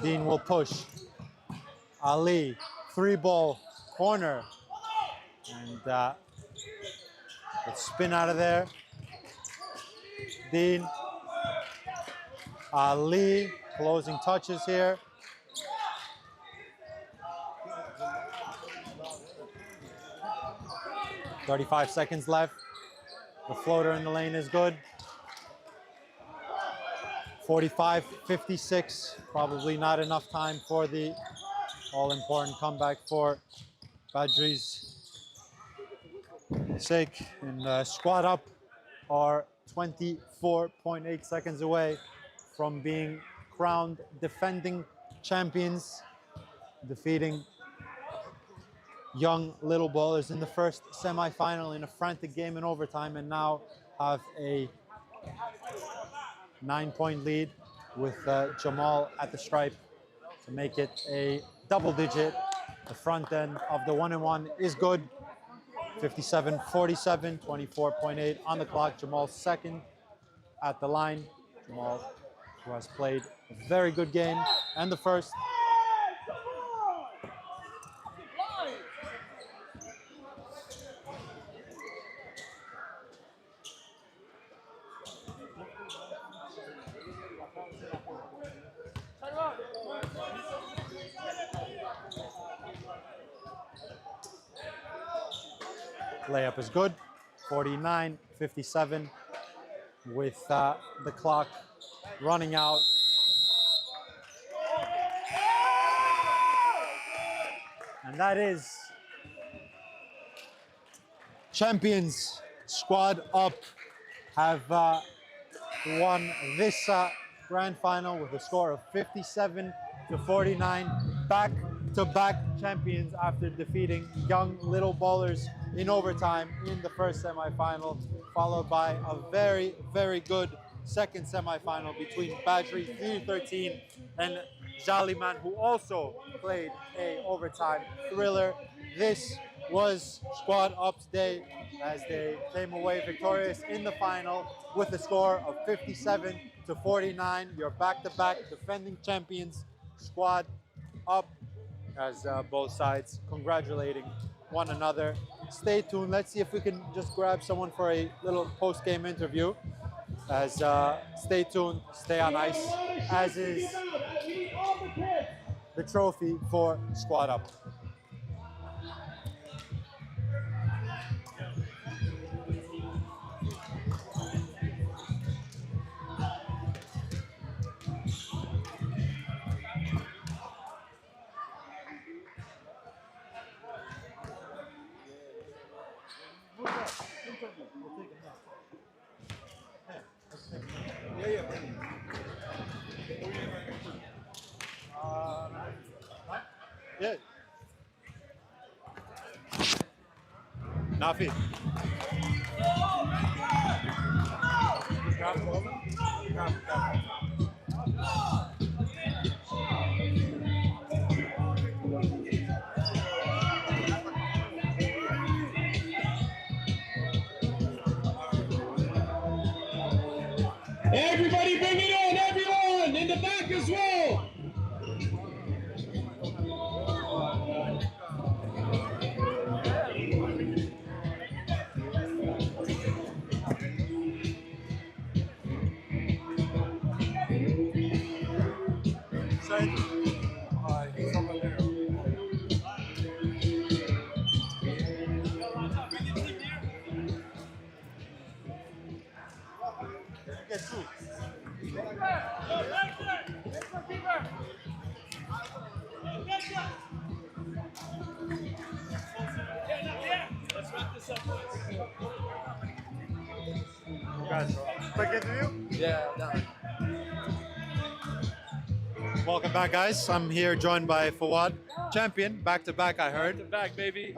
Dean will push. Ali, 3-ball, corner. And let's spin out of there. Dean. Ali, closing touches here. 35 seconds left. The floater in the lane is good. 45-56, probably not enough time for the all-important comeback for Badri's sake. And squad up are 24.8 seconds away from being crowned defending champions, defeating young little ballers in the first semi-final in a frantic game in overtime, and now have a 9-point lead with Jamal at the stripe to make it a double digit. The front end of the 1-and-1 is good. 57-47, 24.8 on the clock. Jamal's second at the line. Jamal, who has played a very good game, and the first. Layup is good. 49-57 with the clock running out. And that is champions squad up have won this grand final with a score of 57-49. Back-to-back champions after defeating young little ballers in overtime in the first semifinal, followed by a very, very good second semifinal between Badri 313 and Jaliman, who also played a overtime thriller. This was Squad Up's day as they came away victorious in the final with a score of 57-49. Your back-to-back defending champions, Squad Up, as both sides congratulating one another. Stay tuned. Let's see if we can just grab someone for a little post-game interview. As stay tuned, stay on ice, as is the trophy for Squad Up. Yeah. Nafi. Everybody bring it on, everyone! In the back as well! Let's wrap this up. Guys, quick interview. Yeah, that. Welcome back, guys. I'm here joined by Fawad, champion, back-to-back, I heard. Back, baby.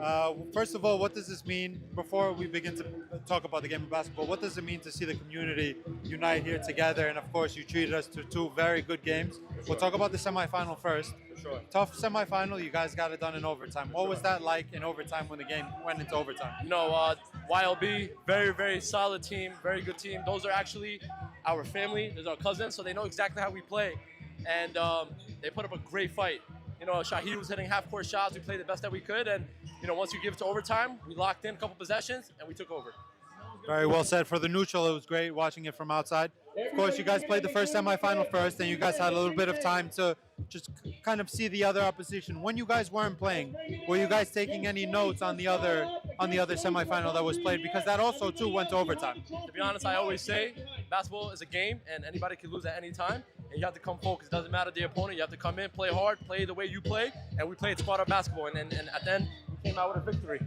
First of all, what does this mean? Before we begin to talk about the game of basketball, what does it mean to see the community unite here together? And of course, you treated us to two very good games. We'll talk about the semifinal first. Sure. Tough semifinal, you guys got it done in overtime. What was that like in overtime when the game went into overtime? You know, YLB, very, very solid team, very good team. Those are actually our family. Those are our cousins, so they know exactly how we play. And they put up a great fight. You know, Shahid was hitting half-court shots. We played the best that we could. And, you know, once you give it to overtime, we locked in a couple possessions, and we took over. Very well said. For the neutral, it was great watching it from outside. Of course, you guys played the first semifinal first, and you guys had a little bit of time to just kind of see the other opposition. When you guys weren't playing, were you guys taking any notes on the on the other semifinal that was played? Because that also too went to overtime. To be honest, I always say basketball is a game and anybody can lose at any time. And you have to come focused. It doesn't matter the opponent. You have to come in, play hard, play the way you play. And we played squad up basketball. And at the end, we came out with a victory.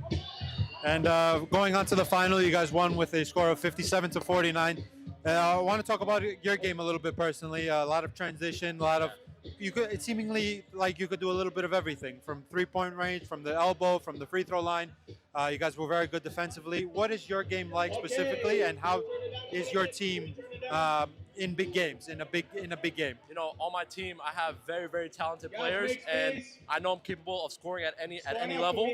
And going on to the final, you guys won with a score of 57-49. I want to talk about your game a little bit personally. A lot of transition, a lot of it seemingly like you could do a little bit of everything from 3-point range, from the elbow, from the free throw line. You guys were very good defensively. What is your game like specifically, and how is your team in big games, in a big game? You know, on my team, I have very, very talented players, and I know I'm capable of scoring at any level.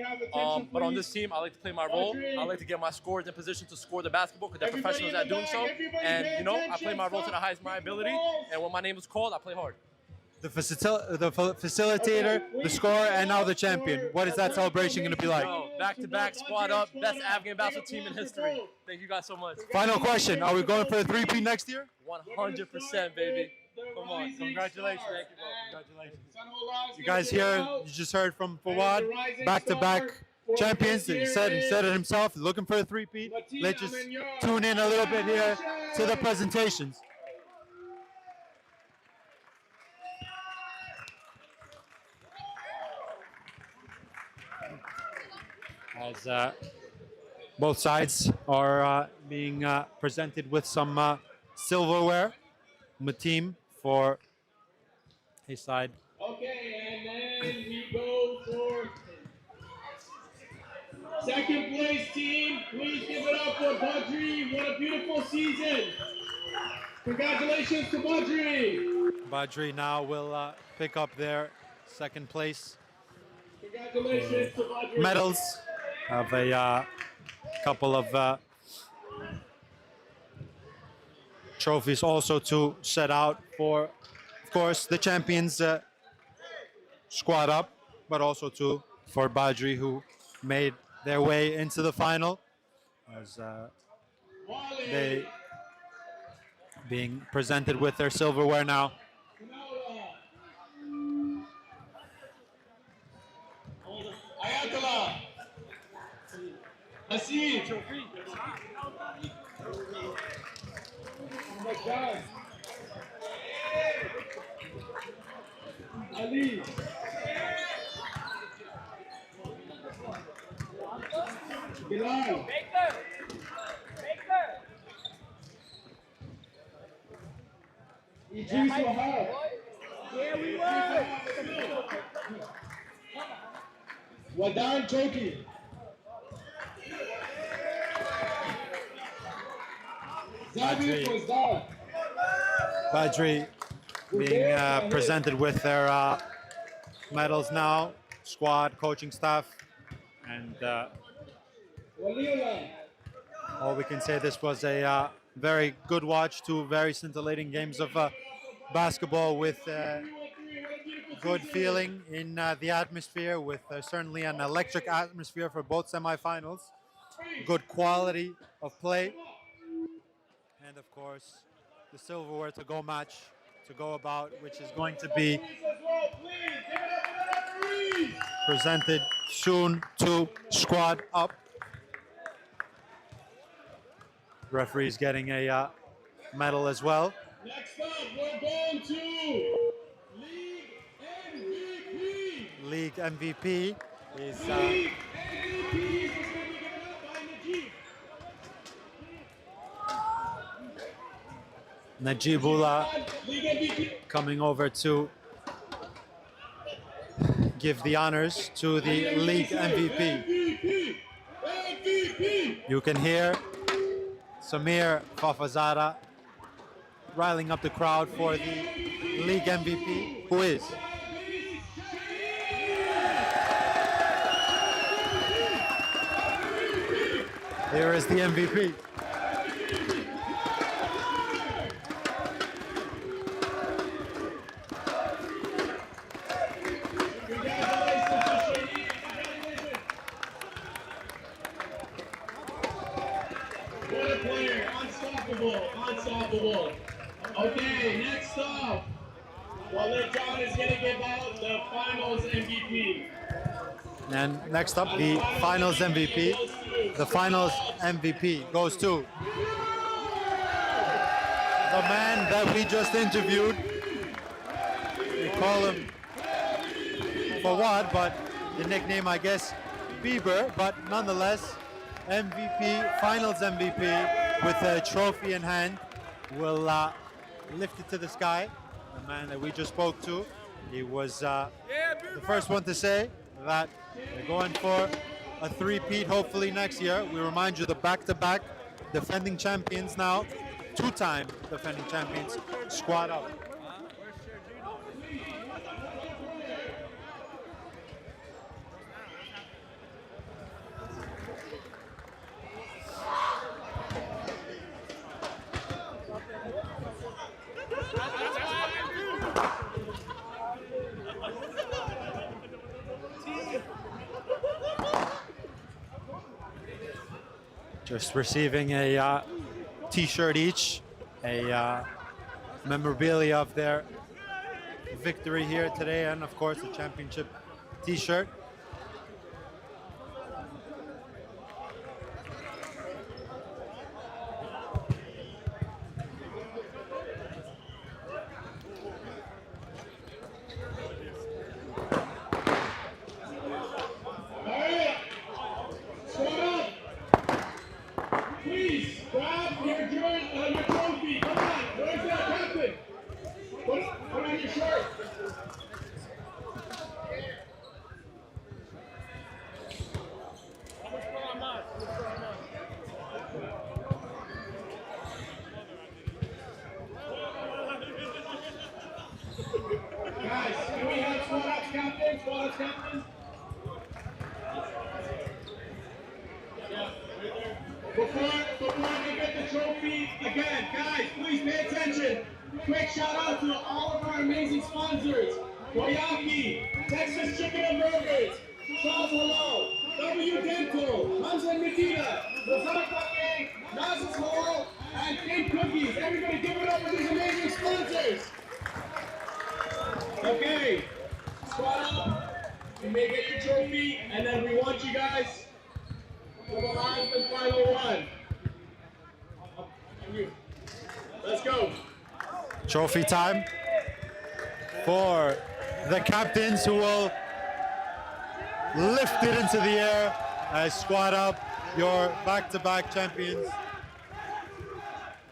But on this team, I like to play my role. I like to get my scorers in position to score the basketball because they're professionals at doing so. And you know, I play my role to the highest of my ability. And when my name is called, I play hard. The facilitator, the scorer, and now the champion. What is that celebration going to be like? Back-to-back, squad up, best Afghan basketball team in history. Thank you guys so much. Final question: are we going for a 3-peat next year? 100%, baby. Come on, congratulations. Thank you, bro. Congratulations. You guys here, you just heard from Fawad, back-to-back champions. He said it himself, looking for a 3-peat. Let's just tune in a little bit here to the presentations. As both sides are being presented with some silverware. Matim for his side. Okay, and then we go for second place team. Please give it up for Badri. What a beautiful season. Congratulations to Badri. Badri now will pick up their second place. Congratulations to Badri. Medals. Have a couple of trophies also to set out for, of course, the champions squad up, but also for Badri, who made their way into the final, as they being presented with their silverware now. Ayatollah. Aasl. Oh my God. Ali. Bilal. Idris Wahab. Yeah, we won. Wadan Choki. Badri being presented with their medals now, squad, coaching staff, and all we can say, this was a very good watch, two very scintillating games of basketball with good feeling in the atmosphere, with certainly an electric atmosphere for both semifinals, good quality of play. And of course, the silverware to go about, which is going to be presented soon to squad up. Referee's getting a medal as well. Next up, we're going to League MVP. League MVP is League MVP is going to be given up by Najib. Najibullah League MVP. coming over to give the honors to the league MVP. MVP. You can hear Samir Fafazada riling up the crowd for the league MVP, who is here is the MVP. What a player. Unstoppable. Okay, next up, Walid John is going to give out the finals MVP. And next up, the finals MVP the finals MVP goes to the man that we just interviewed. We call him for what, but the nickname, I guess, Bieber, but nonetheless, MVP, finals MVP, with a trophy in hand, will lift it to the sky. The man that we just spoke to, he was the first one to say that they're going for a three-peat hopefully next year. We remind you the back-to-back defending champions now, two-time defending champions, squad up. Just receiving a t-shirt each, a memorabilia of their victory here today, and of course a championship t-shirt. Please grab your trophy. Come on, where's that captain? Put on your shirt. Guys, can we have squad ups captain? Squad ups captain? Before we get the trophy, again, guys, please pay attention. Quick shout out to all of our amazing sponsors. Koyaki, Texas Chicken and Burgers, Charles Hello, W Dental, Hamza and Nikita, Lazar Cafe, Naz's Hall, and Cake Cookies. Everybody give it up for these amazing sponsors. Okay, squad up. You may get your trophy, and then we want you guys to the last and final one. Let's go. Trophy time for the captains, who will lift it into the air as squad up, your back-to-back champions,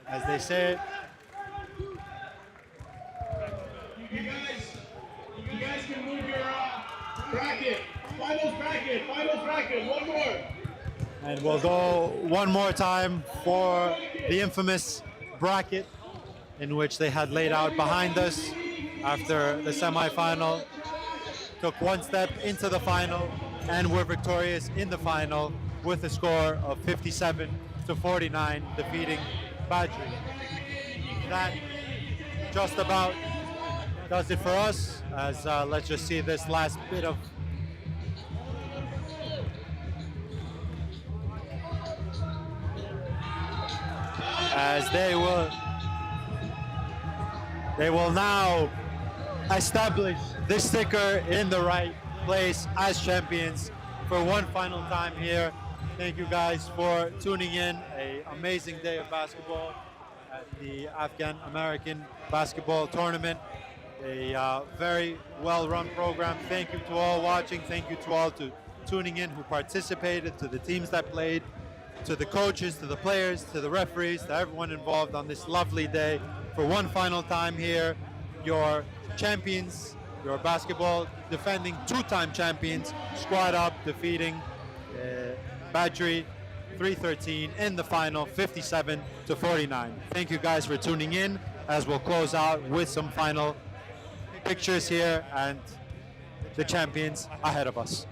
as they say. You guys can move your bracket. Finals bracket, one more. And we'll go one more time for the infamous bracket in which they had laid out behind us after the semifinal. Took one step into the final and were victorious in the final with a score of 57-49, defeating Badri. That just about does it for us, as let's just see this last bit of as they will now establish this sticker in the right place as champions for one final time here. Thank you guys for tuning in. An amazing day of basketball at the Afghan American basketball tournament. A very well-run program. Thank you to all watching. Thank you to all tuning in who participated, to the teams that played, to the coaches, to the players, to the referees, to everyone involved on this lovely day. For one final time here, your champions, your basketball defending two-time champions, squad up, defeating Badri 313 in the final, 57-49. Thank you guys for tuning in, as we'll close out with some final pictures here and the champions ahead of us.